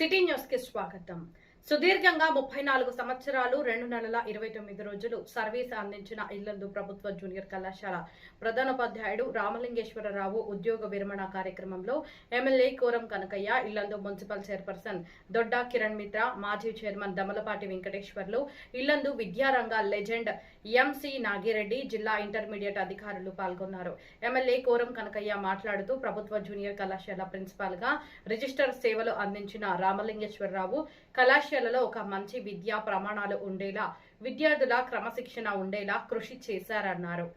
City news కి స్వాగతం. సుదీర్ఘంగా 34 సంవత్సరాలు 2 నెలల 29 రోజులు సర్వీస్ అందించిన ఇల్లందు ప్రభుత్వ జూనియర్ కళాశాల ప్రధానోపాధ్యాయుడు రామలింగేశ్వరరావు ఉద్యోగ విరమణ కార్యక్రమంలో MLA Koram Kanakayya, Yellandu municipal chairperson Dodda Kiran Mitra, మాజీ చైర్మన్ దమలపాటి వెంకటేశ్వర్లు, ఇల్లందు విద్యారంగ లెజెండ్ ఎంసీ నాగిరెడ్డి, జిల్లా ఇంటర్మీడియట్ అధికారులు పాల్గొన్నారు. ఎమ్మెల్యే కోరం కనకయ్య మాట్లాడుతూ ప్రభుత్వ జూనియర్ కళాశాల ప్రిన్సిపాల్ గా రిజిస్టర్ సేవలు అందించిన రామలింగేశ్వరరావు కళాశాలలో ఒక మంచి విద్యా ప్రమాణాలు ఉండేలా, విద్యార్థుల క్రమశిక్షణ ఉండేలా కృషి చేశారన్నారు.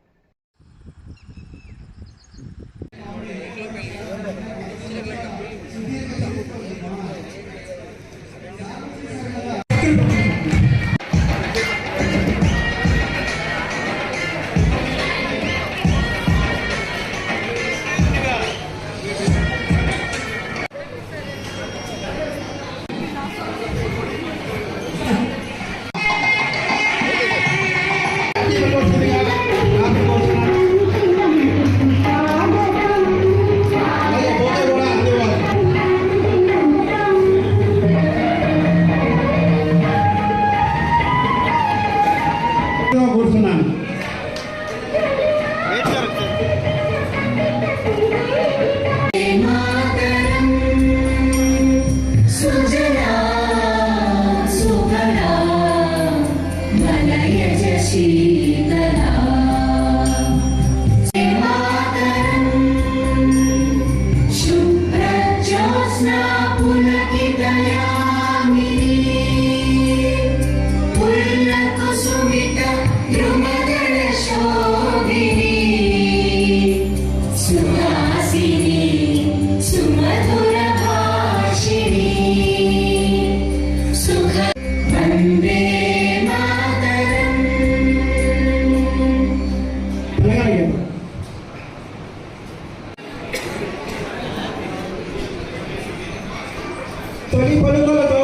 తొలి పలుకులతో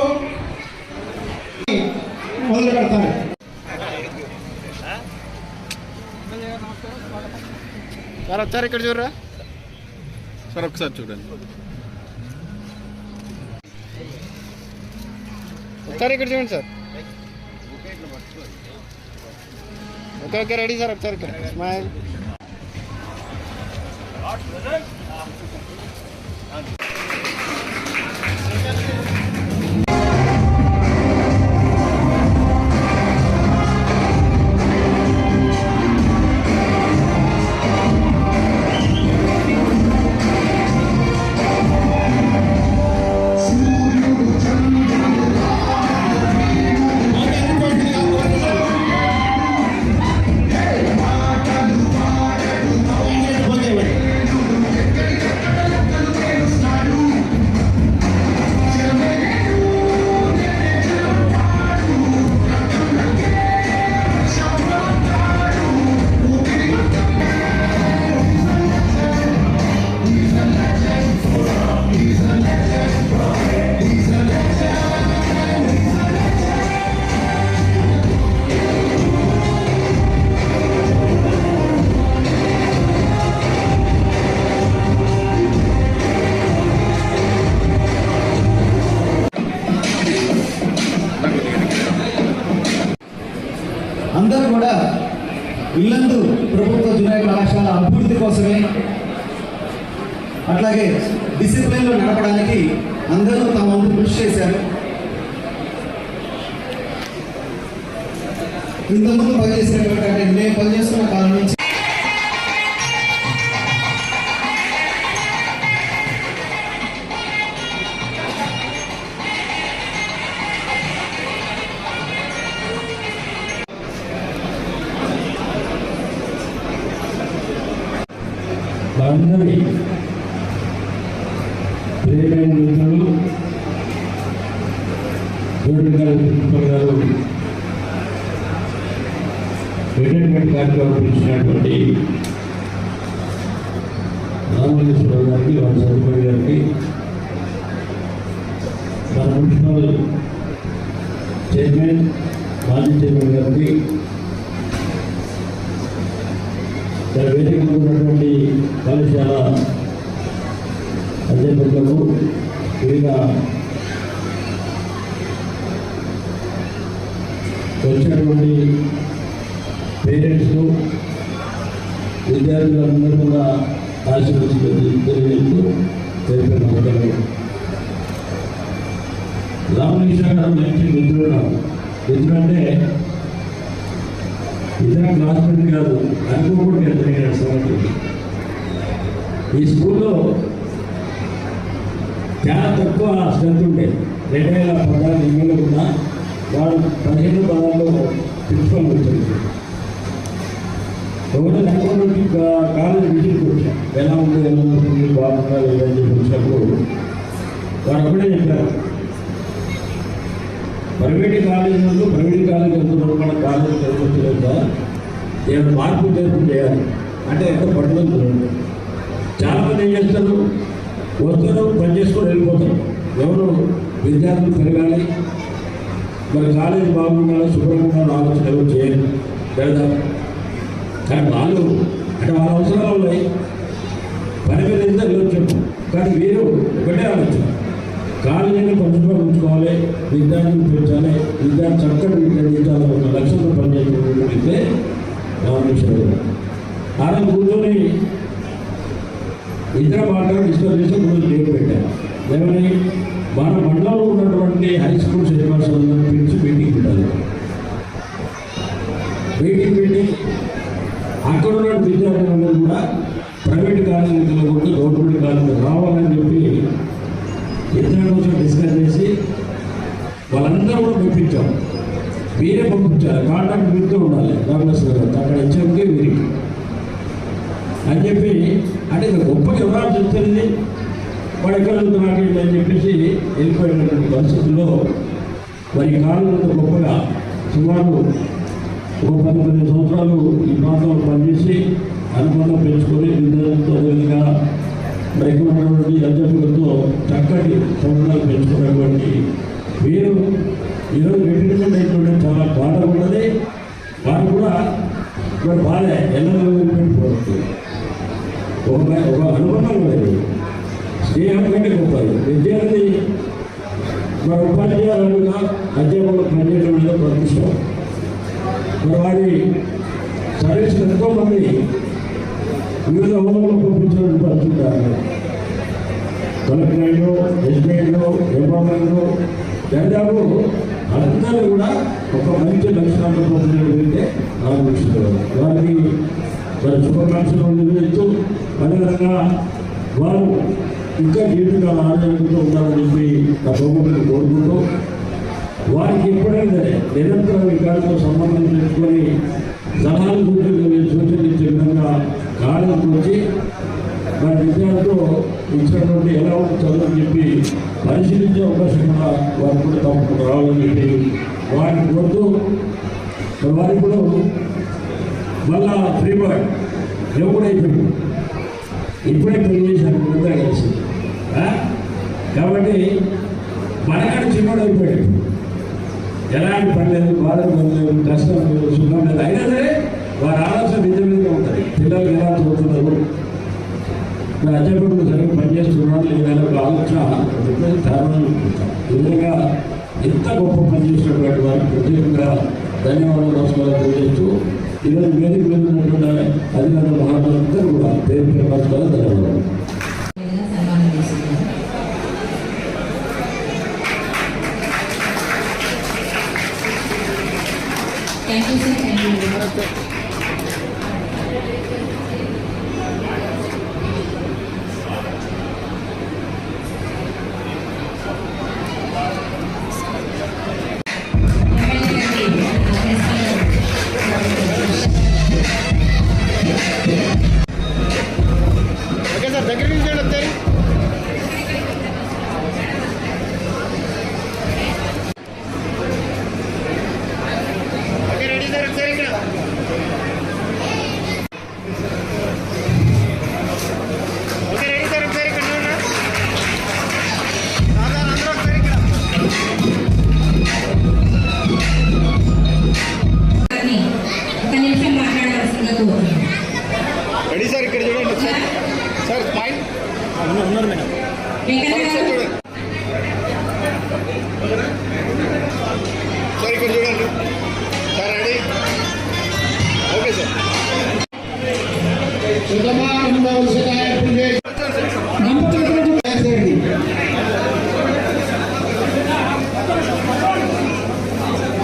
మొదలు పెడతారు. సార్ ఒకసారి ఇక్కడ చూడరా సార్, ఒకసారి చూడండి ఒకసారి ఇక్కడ చూడండి sir. Okay okay ready sir. ఒకసారి ఇక్కడ స్మైల్. అందరూ కూడా ఇల్లందు ప్రభుత్వ జూనియర్ కళాశాల అభివృద్ధి కోసమే, అట్లాగే డిసిప్లిన్లో నడపడానికి అందరూ తమ వంతు కృషి చేశారు. ఇంతకుముందు పనిచేసినటువంటి అంటే నేను పనిచేస్తున్న కాలం నుంచి అందరి ప్రియమైన మిత్రులు, జూనియర్ ప్రిన్సిపల్ గారు రిటైర్మెంట్ కార్యక్రమం పిలిచినటువంటి రామలింగేశ్వరరావు గారికి, వారి సభ్యులు గారికి, మన మున్సిపల్ చైర్మన్, మాజీ చైర్మన్ గారికి, వేదిక ఉన్నటువంటి కళాశాల అధ్యాపకులకు, వివిధ వచ్చినటువంటి పేరెంట్స్ విద్యార్థులందరూ కూడా ఆశీర్వదిస్తూ తెలిపే నమ్మకాలు. రామకృష్ణ గారు మంచి మిత్రుడు నాకు. మిత్రుడు అంటే ఇతర క్లాస్మేట్ కాదు, అనుకోకుండా ఎదురైన సంగతి. ఈ స్కూల్లో చాలా తక్కువ స్ట్రెంత్ ఉండేది. 2016 ఎమ్మెల్యే కూడా వాడు 15 పదాల్లో ప్రిన్సిపల్ వచ్చింది. ఒకటి అనుకున్నట్టు కాలేజ్ విజిట్కి వచ్చాం. ఎలా ఉంది బాగుందా లేదని చెప్పి వచ్చినప్పుడు వాడు ఒకటే చెప్పారు, ప్రైవేట్ కాలేజీ వెళ్తున్నారు, మన కాలేజీ చదువుకోవచ్చు కదా, ఏమైనా మార్పు చేర్పు చేయాలి అంటే ఎంత పట్టుదల. చాలామంది ఏం చేస్తారు, వస్తారు పని చేసుకొని వెళ్ళిపోతారు. ఎవరు విద్యార్థులు పెరగాలి, మరి కాలేజీ బాగుండాలి, శుభ్రంగా ఆలోచన ఎవరు చేయాలి లేదా. కానీ వాళ్ళు అంటే వాళ్ళ అవసరాలు ఉన్నాయి, పని మీద ఎంత వెళ్ళొచ్చు. కానీ వీరు ఒకటే ఆలోచన, కాలేజీని పరిశుభ్రంగా ఉంచుకోవాలి, విద్యార్థులు పెంచాలి, విద్యార్థి చక్కటి విద్యార్థించాలి, ఒక లక్ష్యంతో పనిచేసే రామకృష్ణ. ఆ రోజు కూర్చొని ఇద్దరు మాట్లాడి డిస్కస్ చేసి రోజు డేట్ పెట్టారు. ఏమని మన మండలంలో ఉన్నటువంటి హై స్కూల్ శ్రీనివాసంలో పిలిచి మీటింగ్ పెట్టాలి. మీటింగ్ పెట్టి అక్కడ ఉన్న విద్యార్థులందరూ కూడా ప్రైవేట్ కాలేజీలో కూడా గవర్నమెంట్ కాలేజీలో రావాలని చెప్పి ఇద్దరు కోసం డిస్కస్ చేసి వాళ్ళందరూ కూడా పంపించాం. వీరే పంపించాలి, కాంటాక్ట్ మీతో ఉండాలి రామకృష్ణ గారు అక్కడ ఇచ్చాకే వీరికి అని చెప్పి. అంటే గొప్పగా ఎవరు చెప్తుంది వాడు ఎక్కడ వెళ్తున్నాడు అని చెప్పేసి వెళ్ళిపోయినటువంటి పరిస్థితుల్లో మరి కాలంలో గొప్పగా సుమారు ఒక 10-15 సంవత్సరాలు ఈ ప్రాంతంలో పనిచేసి అనుబంధం పెంచుకొని విద్యార్థులతో విధంగా మరి ఎక్కువ ఉన్నటువంటి అధ్యాపకులతో చక్కటి సంబంధాలు పెంచుకున్నటువంటి వీరు ఈరోజు రిటైర్మెంట్ అయినటువంటి చాలా బాధ ఉన్నది. వారు కూడా మరి బాధే ఎన్నో పెట్టుకోవచ్చు. ఒక అనుబంధం లేదు, స్నేహం కంటే గొప్పది. విద్యార్థి మన ఉపాధ్యాయులుగా అధ్యాపకులు పనిచేయడం మీద ప్రతిష్టం. మరి వారి సర్వీస్ ఎంతోమంది వివిధ హోదాలో పంపించిన పరిస్థితులు కలెక్టరేట్లో, ఎస్బీఐలో, ఎంపార్మెంట్లో దాదాపు అందరూ కూడా ఒక మంచి లక్షణాలు పంపించగలిగితే రామకృష్ణ వారికి మరి శుభాకాంక్షలు నిర్వహిస్తూ అదేవిధంగా వారు ఇంకా జీవితాలు ఆరోగ్యంతో ఉండాలని చెప్పి నా ప్రభుత్వాన్ని కోరుకుంటూ వారికి ఎప్పుడైనా సరే నిరంతర వికారంతో సంబంధం పెట్టుకొని సలహాలు సూచనలిచ్చే విధంగా కాలేజీకి వచ్చి మన విద్యార్థులతో ఇచ్చినటువంటి ఎలా ఉంది చదువు చెప్పి పరిశీలించే అవకాశం కూడా వారికి కూడా తప్పకుండా రావాలని చెప్పి వారిని కోరుతూ వారికి కూడా మళ్ళా ఫ్రీ బర్డ్ ఎప్పుడైపోయింది ఇప్పుడే పెళ్లి చేశారు ముందుగా కలిసి. కాబట్టి మనకాడ చిన్నోడు అయిపోయాడు, ఎలాంటి పని లేదు, బాధలు పడలేదు, కష్టం లేదు, సుఖం లేదు. అయినా సరే వారి ఆలోచన నిజం మీద ఉంటుంది. పిల్లలు ఎలా చదువుతున్నారు, అధ్యాపకులు సరిగ్గా పనిచేస్తున్నారు లేదా ఒక ఆలోచన కారణాలు ఈ విధంగా ఎంత గొప్ప పనిచేసినటువంటి వారికి ప్రత్యేకంగా ధన్యవాదాలు నమస్కారాలు తెలియజేస్తూ ఈరోజు వేదిక మీద ఉన్నటువంటి అధికారుల మహాత్ములందరూ కూడా పేరు పేరు నమస్కారాలు ధన్యవాదాలు. Thank you, sir. Thank you. Okay sir, దగ్గర నుంచి వస్తాయి. ఓకే రెడీ సార్, ఒకసారి ఇక్కడ ఓకే రెడీ సార్, ఒకసారి ఇక్కడ చూడండి. అందరూ ఒకసారి ఇక్కడ ఒక నిమిషం మాట్లాడవలసిందిగా కోరుతున్నాను. రెడీ సార్, ఇక్కడ చూడండి ఒకసారి. సార్ స్మైల్ ఉన్నారు మేడం. వెంకన్న సార్ ఇక్కడ చూడండి. Sir ready okay sir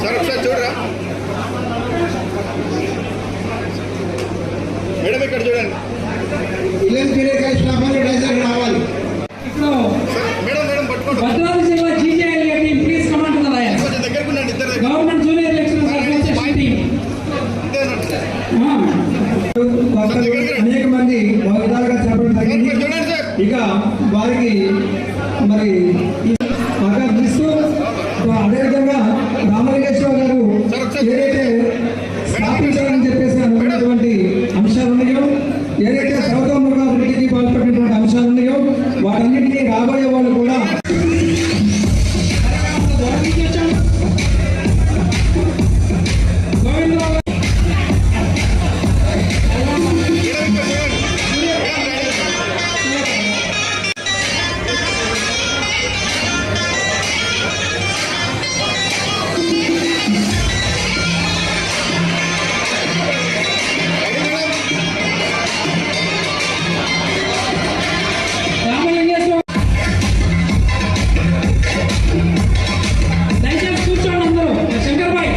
sir ఒకసారి చూడరా మేడం ఇక్కడ చూడండి రావాలి ఇప్పుడు మేడం మేడం పట్టుకోండి భద్రాద్రి జిల్లా GJL team please command to the lion కొంచెం దగ్గరకు ఉండండి ఇద్దరు దగ్గర government junior lecturers association team అంతేనండి అనేక మంది విధాలుగా చెప్పడం జరిగింది. చూడండి సార్ ఇక వారికి మరి సహకరిస్తూ అదేవిధంగా రామలింగేశ్వర గారు ఏదైతే స్థాపించాలని చెప్పేసి అనుకున్నటువంటి అంశాలు ఉన్నాయో, ఏదైతే సర్వతోముఖ అభివృద్ధికి పాల్పడినటువంటి అంశాలు ఉన్నాయో వాటన్నిటికీ రాబోయే వాళ్ళు కూడా దయచేసి కూర్చోండి అందరూ. శంకర్ భాయ్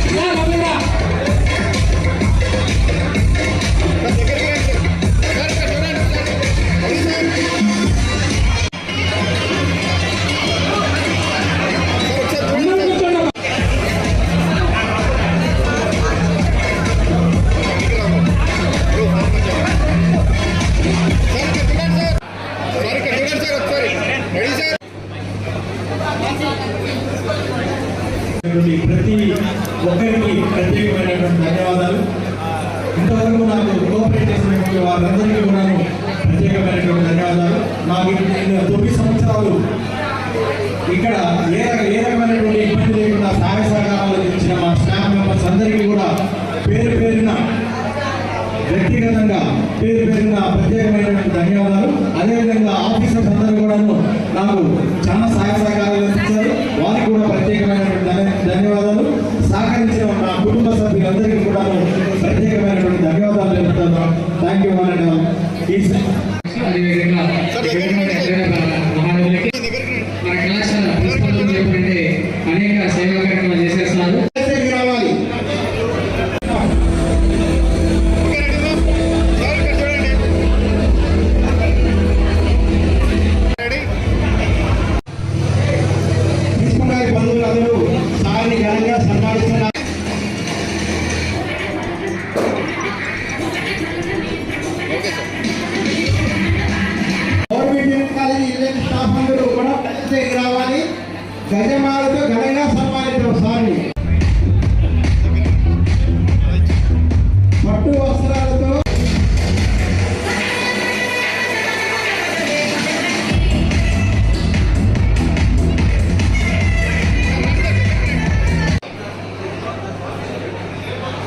అందరూ కూర్చోండి. ప్రతి ఒక్కరికి ప్రత్యేకమైనటువంటి ధన్యవాదాలు. ఇంతవరకు నాకు కోఆపరేట్ చేసినటువంటి వారందరికీ కూడా ప్రత్యేకమైనటువంటి ధన్యవాదాలు. నాకు 9 సంవత్సరాలు ఇక్కడ ఏ రకమైనటువంటి ఇబ్బంది లేకుండా సహాయ సహకారాలు ఇచ్చిన మా స్టాఫ్ మెంబర్స్ అందరికీ కూడా పేరు పేరున వ్యక్తిగతంగా ప్రత్యేకమైనటువంటి ధన్యవాదాలు. అదేవిధంగా ఆఫీసర్స్ అందరూ కూడాను నాకు చాలా సహాయ సహకారాలు అందించారు. వారికి కూడా ప్రత్యేకమైనటువంటి ధన్యవాదాలు. సహకరించిన నా కుటుంబ సభ్యులందరికీ కూడా ప్రత్యేకమైనటువంటి ధన్యవాదాలు తెలుపుతాను. థ్యాంక్ యూ అదేవిధంగా మహానగరికి మన కళాశాల ప్రిన్సిపల్ చెప్పంటే అనేక సేవా కార్యక్రమాలు చేసేస్తున్నారు. రావాలి. బంధువులందరూ సార్ని ఘనంగా సన్మానిస్తున్నారు. గవర్నమెంట్ కాలేజీ ఇలాంటి స్టాఫ్ అందరూ కూడా కలిసి రావాలి. గజమాలతో ఘనంగా సన్మానించారు సార్ని. పట్టు వస్త్రాలతో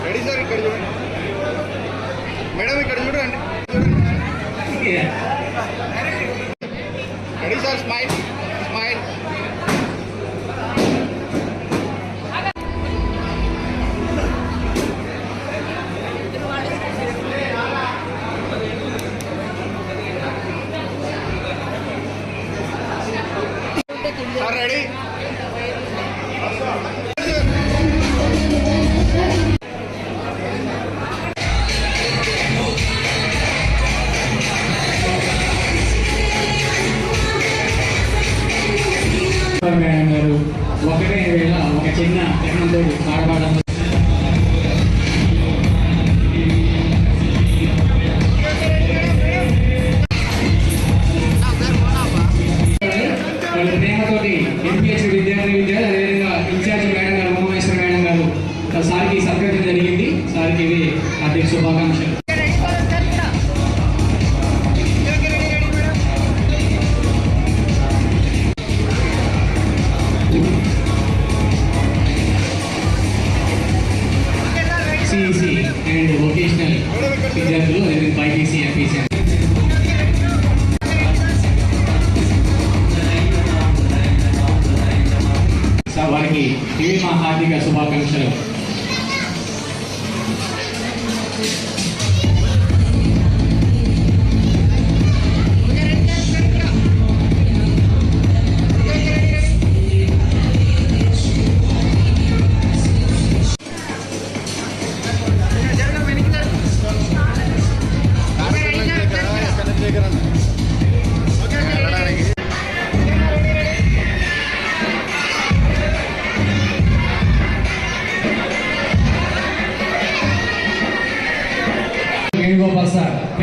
రెడీ సార్ ఇక్కడ చూడండి మేడం ఇక్కడ చూడండి ready sir smile smile sir ready madam గారు ఒకటే వేళ ఒక చిన్న తరుణంతో పాడబడడం వాళ్ళ ప్రేమతోటి ఎంపీహెచ్ విద్యార్థులు అదేవిధంగా ఇన్ఛార్జ్ మేడం గారు ఉమామేశ్వర మేడం గారు సార్కి సత్కరించడం జరిగింది. సార్కి ఇవి హార్దిక శుభాకాంక్షలు. సిఈసి అండ్ వొకేషనల్ విద్యార్థులు అదేవిధంగా బైపీసీ ఎంపీసీ వారికి ఇవి మా హార్దిక శుభాకాంక్షలు.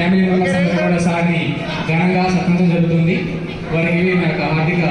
ఫ్యామిలీ మెంబర్స్ అందరూ కూడా సార్ని ఘనంగా సత్కరించడం జరుగుతుంది. వారికి ఇవి నాకు హార్దిక